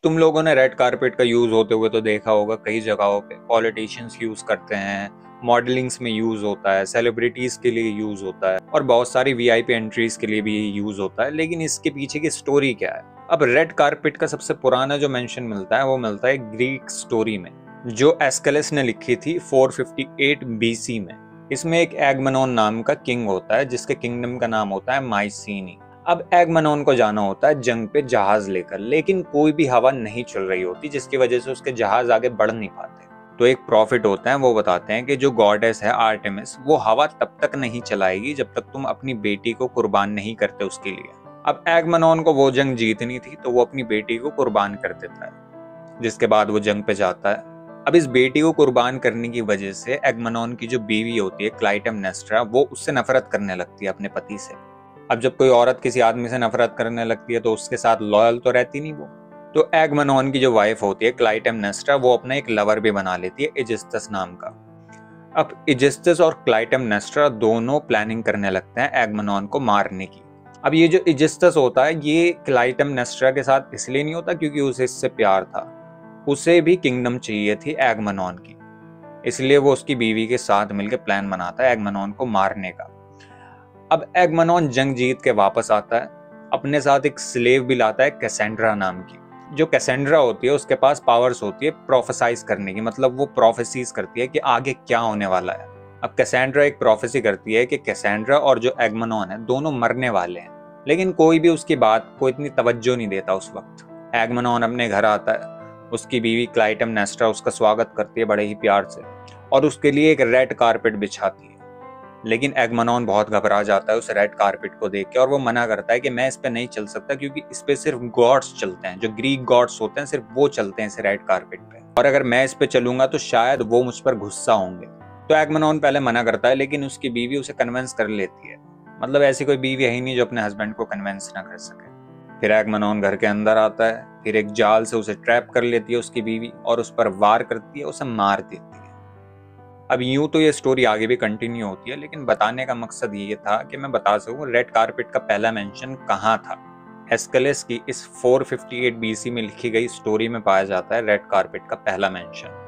तुम लोगों ने रेड कारपेट का यूज होते हुए तो देखा होगा कई जगहों पे। पॉलिटिशियंस यूज करते हैं, मॉडलिंग्स में यूज होता है, सेलिब्रिटीज के लिए यूज होता है और बहुत सारी वीआईपी एंट्रीज के लिए भी यूज होता है। लेकिन इसके पीछे की स्टोरी क्या है? अब रेड कारपेट का सबसे पुराना जो मेंशन मिलता है वो मिलता है ग्रीक स्टोरी में, जो एस्केलस ने लिखी थी 458 बीसी में। इसमें एक एगमेनॉन नाम का किंग होता है जिसके किंगडम का नाम होता है माइसीनी। अब एगमेनॉन को जाना होता है जंग पे जहाज लेकर, लेकिन कोई भी हवा नहीं चल रही होती जिसकी वजह से उसके जहाज आगे बढ़ नहीं पाते। तो एक प्रॉफिट होते हैं, वो बताते हैं कि जो गॉडेस है आर्टेमिस, वो हवा तब तक नहीं चलाएगी जब तक तुम अपनी बेटी को कुर्बान नहीं करते उसके लिए। अब एगमेनॉन को वो जंग जीतनी थी तो वो अपनी बेटी को कुर्बान कर देता है, जिसके बाद वो जंग पे जाता है। अब इस बेटी को कुर्बान करने की वजह से एगमेनॉन की जो बीवी होती है क्लाइटेमनेस्ट्रा, वो उससे नफरत करने लगती है अपने पति से। अब जब कोई औरत किसी आदमी से नफरत करने लगती है तो उसके साथ लॉयल तो रहती नहीं वो। तो एगमेनॉन की जो वाइफ होती है क्लाइटेमनेस्ट्रा, वो अपना एक लवर भी बना लेती है इजिस्टस नाम का। अब इजिस्टस और क्लाइटेमनेस्ट्रा दोनों प्लानिंग करने लगते हैं एगमेनॉन को मारने की। अब ये जो इजिस्टस होता है ये क्लाइटेमनेस्ट्रा के साथ इसलिए नहीं होता क्योंकि उसे इससे प्यार था, उसे भी किंगडम चाहिए थी एगमेनॉन की, इसलिए वो उसकी बीवी के साथ मिलकर प्लान बनाता है एगमेनॉन को मारने का। अब एगमेनॉन जंग जीत के वापस आता है, अपने साथ एक स्लेव भी लाता है कैसेंड्रा नाम की। जो कैसेंड्रा होती है उसके पास पावर्स होती है प्रोफेसाइज करने की, मतलब वो प्रोफेसीज करती है कि आगे क्या होने वाला है। अब कैसेंड्रा एक प्रोफेसी करती है कि कैसेंड्रा और जो एगमेनॉन है दोनों मरने वाले हैं, लेकिन कोई भी उसकी बात को इतनी तवज्जो नहीं देता उस वक्त। एगमेनॉन अपने घर आता है, उसकी बीवी क्लाइटेमनेस्ट्रा उसका स्वागत करती है बड़े ही प्यार से और उसके लिए एक रेड कारपेट बिछाती है। लेकिन एगमेनॉन बहुत घबरा जाता है उस रेड कारपेट को देख के और वो मना करता है कि मैं इस पे नहीं चल सकता क्योंकि इस पे सिर्फ गॉड्स चलते हैं, जो ग्रीक गॉड्स होते हैं सिर्फ वो चलते हैं इस रेड कारपेट पे, और अगर मैं इस पे चलूंगा तो शायद वो मुझ पर गुस्सा होंगे। तो एगमेनॉन पहले मना करता है लेकिन उसकी बीवी उसे कन्विंस कर लेती है। मतलब ऐसी कोई बीवी है ही नहीं जो अपने हस्बैंड को कन्विंस ना कर सके। फिर एगमेनॉन घर के अंदर आता है, फिर एक जाल से उसे ट्रैप कर लेती है उसकी बीवी और उस पर वार करती है, उसे मार देती है। अब यूं तो ये स्टोरी आगे भी कंटिन्यू होती है, लेकिन बताने का मकसद ये था कि मैं बता सकूं रेड कारपेट का पहला मेंशन कहाँ था। एस्केलस की इस 458 बीसी में लिखी गई स्टोरी में पाया जाता है रेड कारपेट का पहला मेंशन।